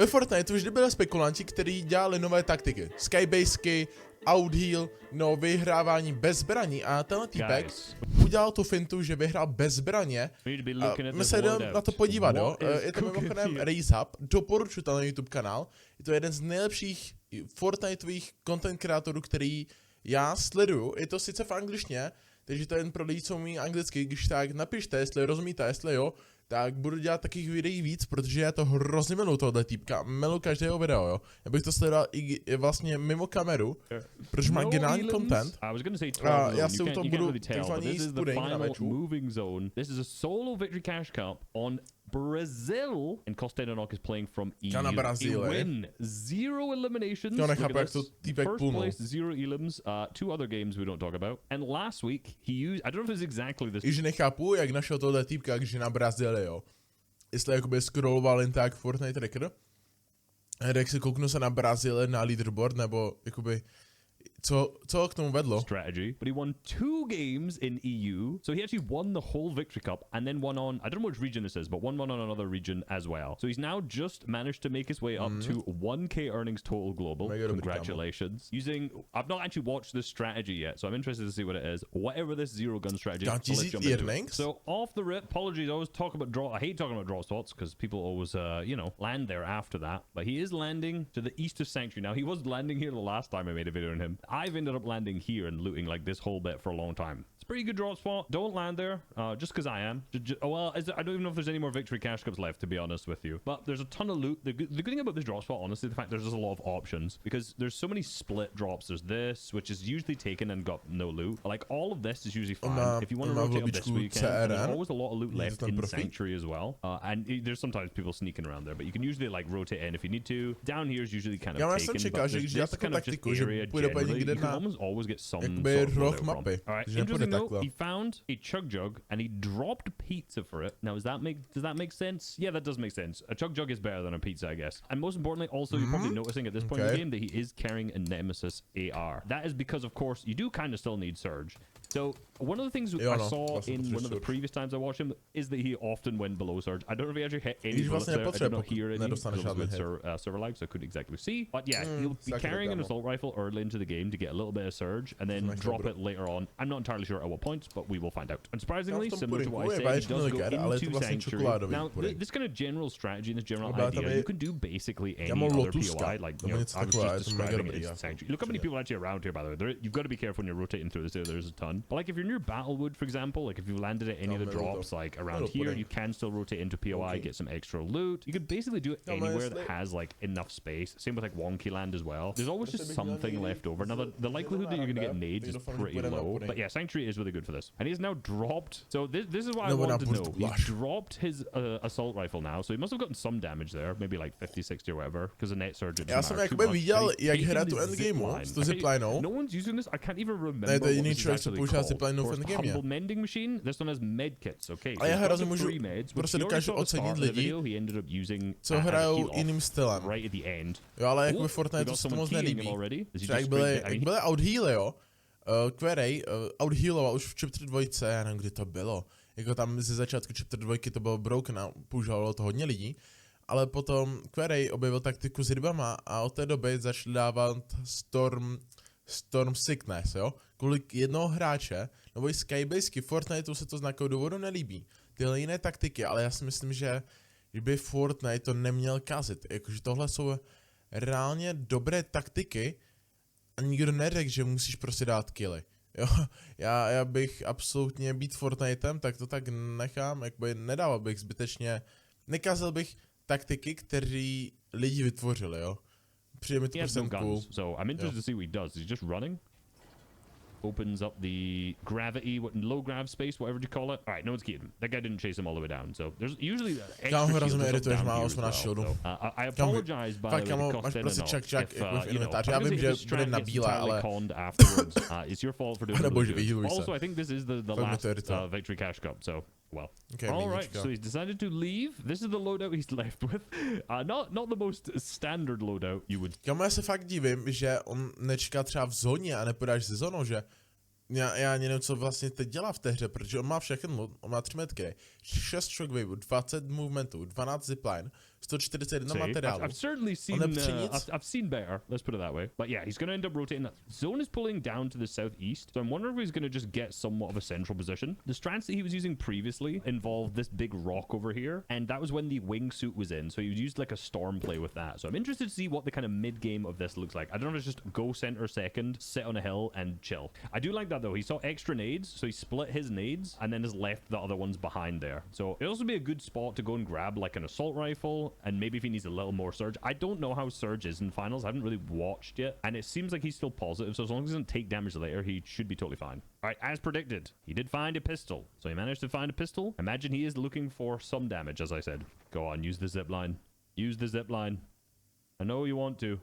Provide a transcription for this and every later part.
Ve Fortniteu vždy byli spekulanti, kteří dělali nové taktiky. Skybasky, outheal, no vyhrávání bez zbraní a tenhle týpek udělal tu fintu, že vyhrál bez zbraně. My se jdeme na to podívat, jo. Je to mimochodem Raise Up, doporučuji ten YouTube kanál. Je to jeden z nejlepších Fortniteových content kreatorů, který já sleduju. Je to sice v angličtině, takže to je jen pro lidi, co umí anglicky, když tak napište, jestli rozumíte, jestli jo, tak budu dělat takových videí víc, protože já to hrozně miluji tohle týpka, miluji každého video, jo. Já bych to sledoval i vlastně mimo kameru, protože má geniální content. A já si u toho budu takzvaně jíst puding na veču. This is a solo victory cash cup on Brazil, and Cashnout is playing from EU. A win, 0 eliminations. First place, 0 elims. 2 other games we don't talk about. And last week he used, I don't know if it's exactly this. Již nechápu, jak našel tohle týpka, když je na Brazílii, jo. Jestli jakoby scrolloval jen tak Fortnite Record. Jak si kouknu se na Brazílii na leaderboard, nebo jakoby co k tomu vedlo? Strategy, but he won 2 games in EU, so he actually won the whole victory cup and then won on, I don't know which region this is, but won on another region as well. So he's now just managed to make his way up to 1k earnings total global. Congratulations. Using, I've not actually watched this strategy yet, so I'm interested to see what it is. Whatever this zero gun strategy is, let's jump into it. So off the rip, apologies, I always talk about draw, I hate talking about draw spots because people always, you know, land there after that, but he is landing to the east of Sanctuary. Now he was landing here the last time I made a video on him. I've ended up landing here and looting like this whole bit for a long time. It's a pretty good drop spot. Don't land there, just because I am. Well, I don't even know if there's any more victory cash cups left, to be honest with you. But there's a ton of loot. The good thing about this drop spot, honestly, the fact there's just a lot of options, because there's so many split drops. There's this, which is usually taken and got no loot. Like all of this is usually fine. If you want to rotate up this way, you can. And there's always a lot of loot left in Sanctuary as well. And there's sometimes people sneaking around there, but you can usually like rotate in if you need to. Down here is usually kind of taken, but there's this kind of just area generally. You can almost get some sort of loot from. Alright, interesting though, he found a chug jug and he dropped pizza for it. Now does that make sense? Yeah, that does make sense. A chug jug is better than a pizza, I guess. And most importantly, also you're probably noticing at this point in the game that he is carrying a Nemesis AR. That is because, of course, you do kind of still need Surge. So one of the things I saw in one of the previous times I watched him is that he often went below Surge. I don't know if he actually hit any bullets there. I did not hear any because with server lag, so I couldn't exactly see. But yeah, he'll be carrying an assault rifle early into the game to get a little bit of Surge and then drop it later on. I'm not entirely sure at what points, but we will find out. And surprisingly, similar to what I said, he does go into Sanctuary. Now, this kind of general strategy and this general idea, you can do basically any other POI. Like, you know, I was just describing it as Sanctuary. Look how many people are actually around here, by the way. You've got to be careful when you're rotating through this. There's a ton. But like if you're near Battlewood, for example, like if you landed at any of the drops, like around here, you can still rotate into POI, get some extra loot. You could basically do it anywhere that has like enough space. Same with like Wonky Land as well. There's always just something left over. Now the likelihood that you're going to get nades is pretty low. But yeah, Sanctuary is really good for this. And he's now dropped. So this is what I wanted to know. He dropped his assault rifle now. So he must have gotten some damage there. Maybe like 50, 60 or whatever. Because the net surge Já jsem jakoby viděl, jak hraje tu endgameu s tou ziplinou. No one's using this. I can't even remember. Ne, to je jiný člověk, co používá ziplinou v endgameu. Humble mending machine. This one has med kits. Okay. A já hrozně můžu, prostě dokážu ocenit lidi, co hrajou jiným stylem. Jo, ale jako ve Fortniteu se to moc nelíbí. Třeba jak byly outhealy, jo. Query outhealoval už v chapter 2, já nevím, kdy to bylo. Jako tam ze začátku chapter 2 to bylo broken a používalo to hodně lidí. Ale potom Query objevil taktiku s rybama a od té doby začali dávat Storm Sickness, jo? Kvůli jednoho hráče, nebo i Skybasky, Fortniteu se to z nějakého důvodu nelíbí. Tyhle jiné taktiky, ale já si myslím, že by Fortnite to neměl kazit. Jakože tohle jsou reálně dobré taktiky a nikdo neřekl, že musíš prostě dát killy. Jo? Já bych absolutně být Fortnitem, tak to tak nechám, jakoby nedával bych zbytečně, nekazil bych taktiky, které lidi vytvořili, jo. Přijde mi to prostě cool. So I'm interested to see what he does. Is he just running? Opens up the gravity, low grav space, whatever you call it. All right, no one's keeping him. That guy didn't chase him all the way down. So there's usually extra shields down here as well. So, I apologize by the way to Cashnout. Já vím, že bude na bílé, ale it's your fault for doing it. Also, I think this is the last victory cash cup. So. Well, okay, alright, so he's decided to leave. This is the loadout he's left with. Not the most standard loadout you would. Kámo, já se fakt divím, že on nečeká třeba v zóně a nepodáš se zónou, že já ani nevím, co vlastně teď dělá v té hře, protože on má všechno, on má 3 metky, 6 shockwaveů, 20 movementů, 12 zipline, 141 materiálu. I've certainly seen I've seen better, let's put it that way. But yeah, he's going to end up rotating. That zone is pulling down to the southeast, so I'm wondering if he's going to just get somewhat of a central position. The strats that he was using previously involved this big rock over here, and that was when the wingsuit was in, so he used like a storm play with that. So I'm interested to see what the kind of mid-game of this looks like. I don't know if it's just go center second, sit on a hill, and chill. I do like that though. He saw extra nades, so he split his nades and then just left the other ones behind there. So it'll also be a good spot to go and grab like an assault rifle, and maybe if he needs a little more surge. I don't know how surge is in finals. I haven't really watched yet, and it seems like he's still positive, so as long as he doesn't take damage later, he should be totally fine. All right, as predicted, he did find a pistol. So he managed to find a pistol. Imagine he is looking for some damage, as I said. Go on, use the zip line. Use the zip line. I know you want to.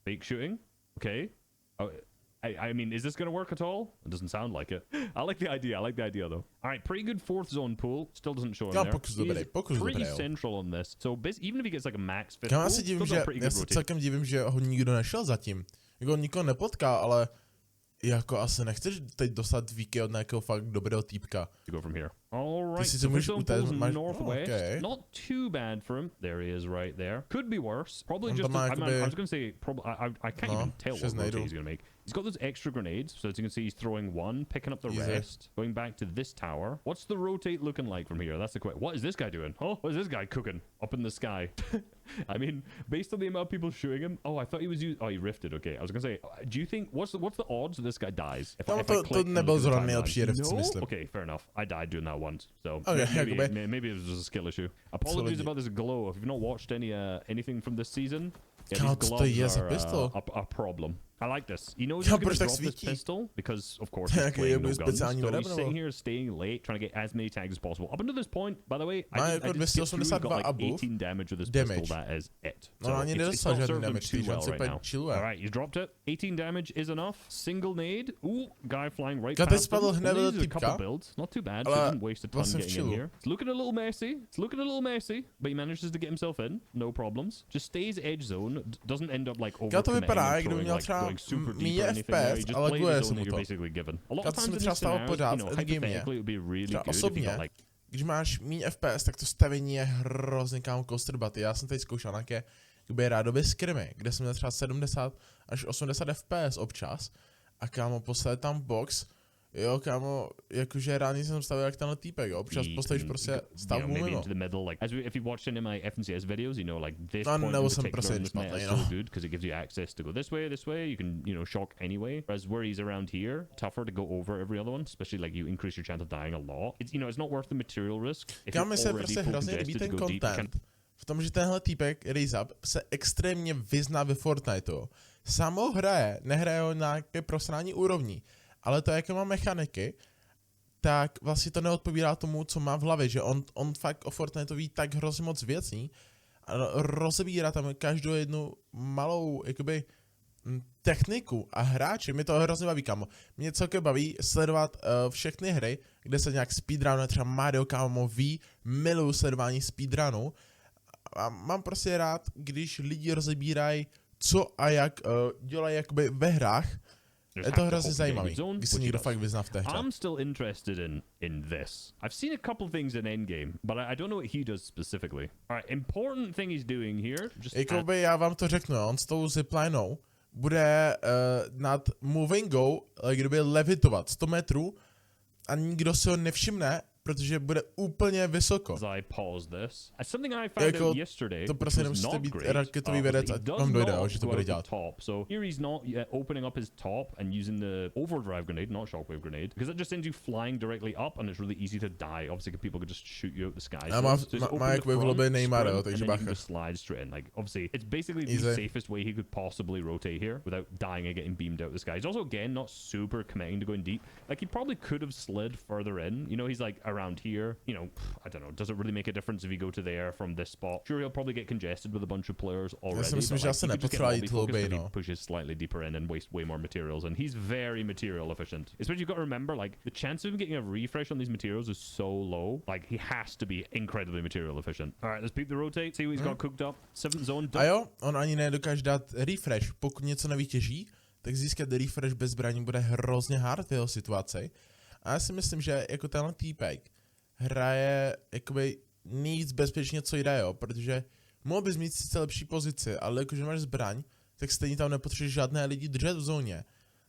Fake shooting. Okay. Oh, I mean, is this going to work at all? It doesn't sound like it. I like the idea. I like the idea, though. All right, pretty good fourth zone pool. Still doesn't show him there. He's pretty central on this. So even if he gets like a max fit, já se celkem divím, že ho nikdo našel zatím. Jako nikoho nepotkal, ale jako asi nechceš teď dostat víky od nějakého fakt dobrého týpka. To go from here. All right. So northwest. Okay. Not too bad for him. There he is, right there. Could be worse. Probably just. I was going to say. Probably. I can't even tell what rotate he's going to make. He's got those extra grenades, so as you can see, he's throwing one, picking up the rest, going back to this tower. What's the rotate looking like from here? That's the question. What is this guy doing? Oh, what is this guy cooking up in the sky? I mean, based on the amount of people shooting him. Oh, I thought he was using. Oh, he rifted. Okay, I was gonna say. Do you think what's the odds that this guy dies? If I click no. Okay, fair enough. I died doing that once, so maybe it was just a skill issue. Apologies about this glow. If you've not watched anything from this season, yeah, these gloves are a problem. I like this. He knows he's going to drop this pistol because, of course, he's playing no guns. So he's sitting here staying late, trying to get as many tags as possible. Up until this point, by the way, I just got like 18 damage with this pistol. That is it. So it's not serving him too well right now. All right, he's dropped it. 18 damage is enough. Single nade. Ooh, guy flying right past him. A couple builds. Not too bad. So he didn't waste a ton getting in here. It's looking a little messy. But he manages to get himself in. No problems. Just stays edge zone. Doesn't end up like over-committing and throwing like super deep or anything there. He just plays the zone that you're basically given. A lot of times in these scenarios, hypothetically it would be really good if you got like... Když máš míň FPS, tak to stavění je hrozně kámo kostrbaty. Já jsem teď zkoušel nějaké rádové skrimy, kde jsem měl třeba 70 až 80 FPS občas. A kámo, poslali tam box. Jo, kámo, jakože rádi jsem stavil jak tenhle týpek, jo. Občas postavíš prostě stavbu mimo. Like, if you watched any of my FNCS videos, you know, like this point in particular is so good because it gives you access to go this way, you can, shock anyway. Whereas where he's around here, tougher to go over every other one, especially like you increase your chance of dying a lot. It's, it's not worth the material risk. Kámo, se prostě hrozně líbí ten content. V tom, že tenhle týpek, Rizab, se extrémně vyzná ve Fortniteu. Sám ho nehraje ho na nějaké prosrání úrovní. Ale to, jaké má mechaniky, tak vlastně to neodpovídá tomu, co má v hlavě, že on fakt o Fortnite ví tak hrozně moc věcí a rozebírá tam každou jednu malou, jakoby, techniku a hráče. Mě to hrozně baví, kámo. Mě celkem baví sledovat všechny hry, kde se nějak speedrunuje, třeba Mario, kámo, miluju sledování speedrunu a mám prostě rád, když lidi rozebírají, co a jak dělají jakoby ve hrách. Je to hrozně zajímavý, když se někdo fakt vyzná v té hře. I'm still interested in this. I've seen a couple things in endgame, but I don't know what he does specifically. All right, important thing he's doing here. Jakoby já vám to řeknu, on s tou ziplinou bude nad movingou, kdyby levitovat 100 metrů a nikdo si ho nevšimne, protože bude úplně vysoko. Jako, to prostě nemusíte být raketový vědec a vám dojde, že to bude dělat. So here he's not opening up his top and using the overdrive grenade, not shockwave grenade, because that just sends you flying directly up and it's really easy to die. Obviously, people could just shoot you out the sky. A má jak vyvlobě Neymar, takže bacha. Slide straight in. Like, obviously, it's basically the safest way he could possibly rotate here without dying and getting beamed out the sky. He's also, again, not super committing to going deep. Like, he probably could have slid further in. He's like around here. I don't know. Does it really make a difference if you go to there from this spot? Sure, he'll probably get congested with a bunch of players already. He pushes slightly deeper in and waste way more materials, and he's very material efficient. Especially, you've got to remember, like, the chance of him getting a refresh on these materials is so low. Like, he has to be incredibly material efficient. All right, let's peep the rotate. See what he's got cooked up. 7th zone. A jo, on ani nedokáže dát refresh. Pokud něco nevytěží, tak získat refresh bez zbraní bude hrozně hard v jeho situaci. A já si myslím, že jako tenhle týpek hraje jakoby nejvíc bezpečně, co jde, jo, protože mohl bys mít sice lepší pozici, ale jakože máš zbraň, tak stejně tam nepotřebuješ žádné lidi držet v zóně.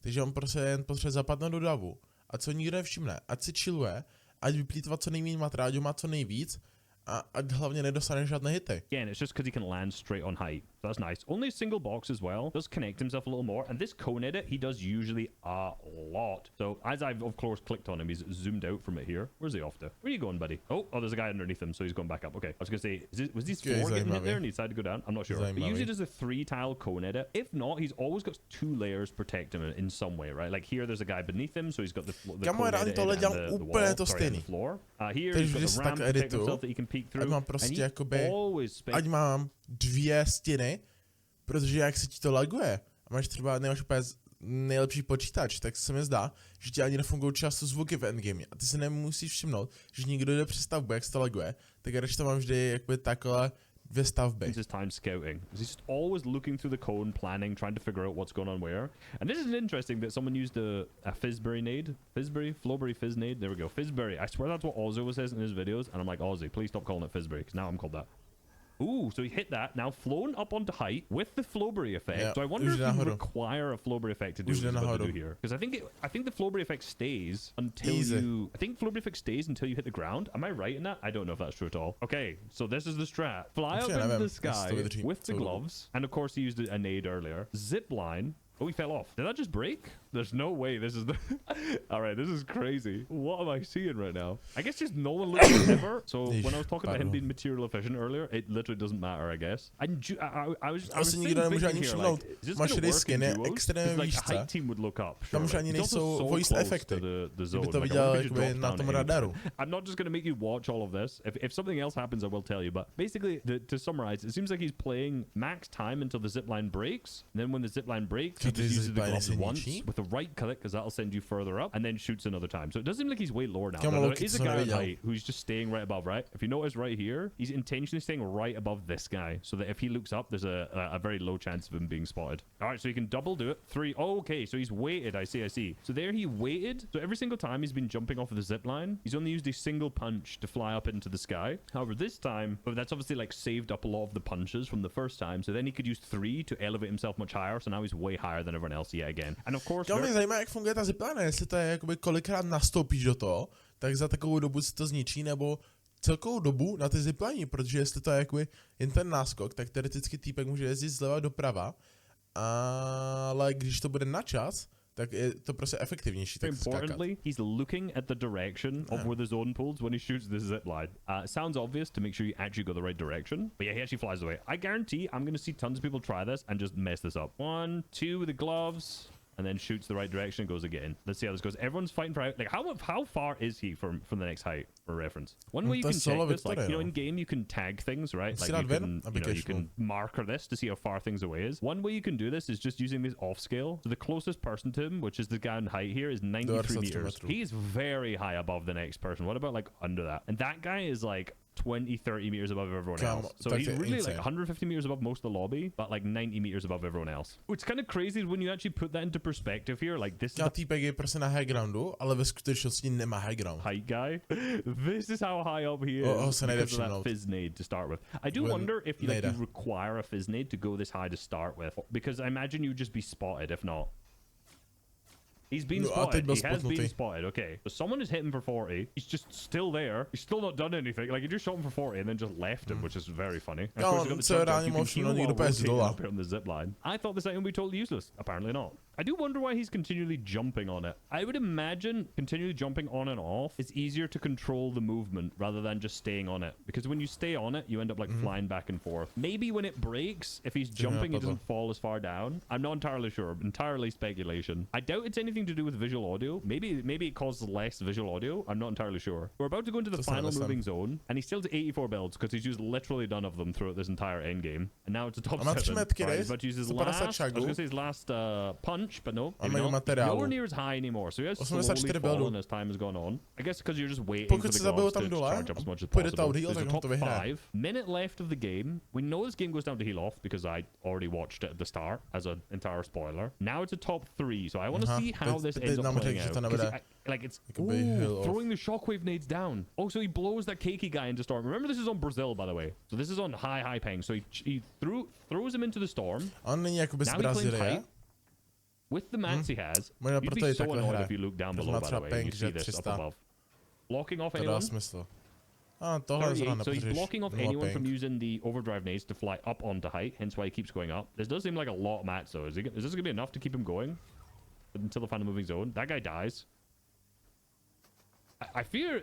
Takže on prostě jen potřebuje zapadnout do davu. A co nikdo nevšimne, ať si chilluje, ať vyplýtvá co nejméně matráďu, má co nejvíc, a ať hlavně nedostane žádné hity. Again, it's just because he can land straight on height. So that's nice. Only a single box as well. Does connect himself a little more. And this cone edit, he does usually a lot. So as I've, of course, clicked on him, he's zoomed out from it here. Where's he off to? Where are you going, buddy? Oh, there's a guy underneath him, so he's going back up. Okay, I was going to say, was these four getting hit there and he decided to go down? I'm not sure. But usually does a 3-tile cone edit. If not, he's always got 2 layers protecting him in some way, right? Like here, there's a guy beneath him, so he's got the cone edit and the wall, sorry, and the floor. Here, he's got the ramp to protect himself that he can peek through. Prostě jakoby, ať mám 2 stěny, protože jak se ti to laguje a máš třeba nemáš úplně nejlepší počítač, tak se mi zdá, že ti ani nefungují často zvuky v endgame a ty se nemusíš všimnout, že někdo jde přes stavbu, jak se to laguje, tak když to mám vždy jakoby takhle 2 stavby. His time scouting. He's just always looking through the cone, planning, trying to figure out what's going on where. And this is interesting that someone used a Fizzberry nade. Flowberry Fizz nade. There we go. Fizzberry. I swear that's what Ozzy says in his videos. And I'm like, Ozzy, please stop calling it Fizzberry, because now I'm called that. Ooh, so he hit that. Now flown up onto height with the Flowberry effect. Yeah, so I wonder if you require a Flowberry effect to do what he's about to do here. Because I think the Flowberry effect stays until you... I think Flowberry effect stays until you hit the ground. Am I right in that? I don't know if that's true at all. Okay, so this is the strat. Fly up into the sky with the gloves. And of course he used a nade earlier. Zip line. Oh, he fell off. Did that just break? There's no way this is the... Alright, this is crazy. What am I seeing right now? I guess just no one looks ever. So when I was talking about him being material efficient earlier, it literally doesn't matter, I guess. I was thinking here, like, is this going to work in duos? Because like a height team would look up. Sure, right? He's also so close to the zone. Like, I'm not just going to make you watch all of this. If something else happens, I will tell you. But basically, to summarize, it seems like he's playing max time until the zipline breaks. And then when the zipline breaks, he just uses the gloves once with the right click, because that'll send you further up, and then shoots another time. So it does seem like he's way lower now. There is a guy on height who's just staying right above, right? If you notice right here, he's intentionally staying right above this guy, so that if he looks up, there's a very low chance of him being spotted. All right, so he can double do it. 3. Oh, okay, so he's waited. I see. So there he waited. So every single time he's been jumping off of the zip line, he's only used a single punch to fly up into the sky. However, this time, but that's obviously like saved up a lot of the punches from the first time. So then he could use 3 to elevate himself much higher. So now he's way higher than everyone else yet again. And of course, mě zajímá, jak funguje ta zipline, jestli to je jakoby kolikrát nastoupíš do toho, tak za takovou dobu si to zničí, nebo celkovou dobu na ty zipline, protože jestli to je jakoby jen ten náskok, tak teoreticky týpek může jezdit zleva doprava, ale když to bude na čas, tak je to prostě efektivnější. Tak importantly, he's looking at the direction of where the zone pulls when he shoots the zip line. It sounds obvious to make sure you actually go the right direction, but yeah, he actually flies away. I guarantee I'm going to see tons of people try this and just mess this up. 1, 2 with the gloves. And then shoots the right direction and goes again. Let's see how this goes. Everyone's fighting for height. Like, how far is he from the next height, for reference? One way you can check this, like, you know, in game you can tag things, right? Like you can marker this to see how far things away is. One way you can do this is just using this off scale. So the closest person to him, which is the guy in height here, is 93 meters. He is very high above the next person. What about like under that? And that guy is like 20, 30 meters above everyone else. So he's really like 150 meters above most of the lobby, but like 90 meters above everyone else. It's kind of crazy when you actually put that into perspective here. Like this is týpek je prostě na high groundu, ale ve skutečnosti nemá high ground. Height guy. This is how high up he is because of that fizz nade to start with. I do wonder if you require a fizz nade to go this high to start with, because I imagine you'd just be spotted if not. He's been spotted. He has been spotted. Okay. So someone has hit him for 40. He's just still there. He's still not done anything. Like, he just shot him for 40 and then just left him, which is very funny. Of course, you got the on the zip line. I thought this item would be totally useless. Apparently not. I do wonder why he's continually jumping on it. I would imagine continually jumping on and off is easier to control the movement rather than just staying on it. Because when you stay on it, you end up like flying back and forth. Maybe when it breaks, if he's jumping, he doesn't fall as far down. I'm not entirely sure. Entirely speculation. I doubt it's anything to do with visual audio. Maybe it causes less visual audio. I'm not entirely sure. We're about to go into the final moving zone, and he's still to 84 builds because he's used literally none of them throughout this entire end game. And now it's a top 7. Right, he's about to use his last, I was going to say his last punch. punch, but no. A mega materiálu. Nowhere near as high anymore, so he has 84 slowly fallen as time has gone on. I guess because you're just waiting for the gods to charge up as much as possible. There's a top 5. Minute left of the game. We know this game goes down to heal off because I already watched it at the start as an entire spoiler. Now it's a top 3, so I want to see how this ends up playing out. Like it's throwing the shockwave nades down. Oh, so he blows that cakey guy into storm. Remember, this is on Brazil, by the way. So this is on high ping. So he throws him into the storm. On není jakoby z Brazílie. With the mats he has, you'd be so annoyed if you look down below, by the way, and you see this up above. Blocking off anyone? So he's blocking off anyone from using the overdrive nades to fly up onto height, hence why he keeps going up. This does seem like a lot of mats, though. Is this going to be enough to keep him going until they find a moving zone? That guy dies. I fear...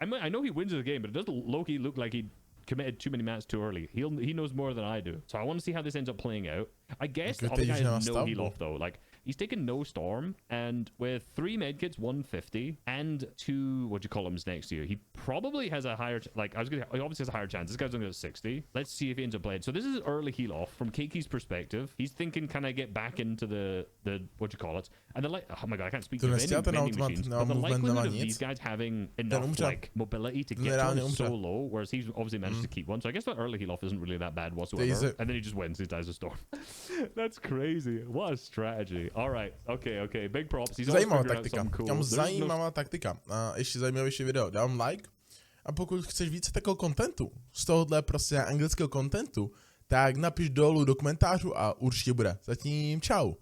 I know he wins the game, but it does low-key look like he committed too many mats too early. He knows more than I do. So I want to see how this ends up playing out. I guess the other guy has no heal off, though. Like, he's taken no storm, and with 3 medkits, 150, and 2 next to you, he probably has a higher, he obviously has a higher chance. This guy's only at 60. Let's see if he ends up blade. So this is early heal off from Keki's perspective. He's thinking, can I get back into the and the oh my god, I can't speak to vending machines. But the likelihood of these guys having enough mobility to get to him is so low, whereas he's obviously managed to keep one. So I guess the early heal off isn't really that bad whatsoever. And then he just wins. He dies a storm. That's crazy. What a strategy. Alright, okay, big props. Zajímavá taktika. Cool. Zajímavá taktika. A ještě zajímavější video. Dám like. A pokud chceš více takového kontentu, z tohohle prostě anglického kontentu, tak napiš dolů do komentářů a určitě bude. Zatím čau.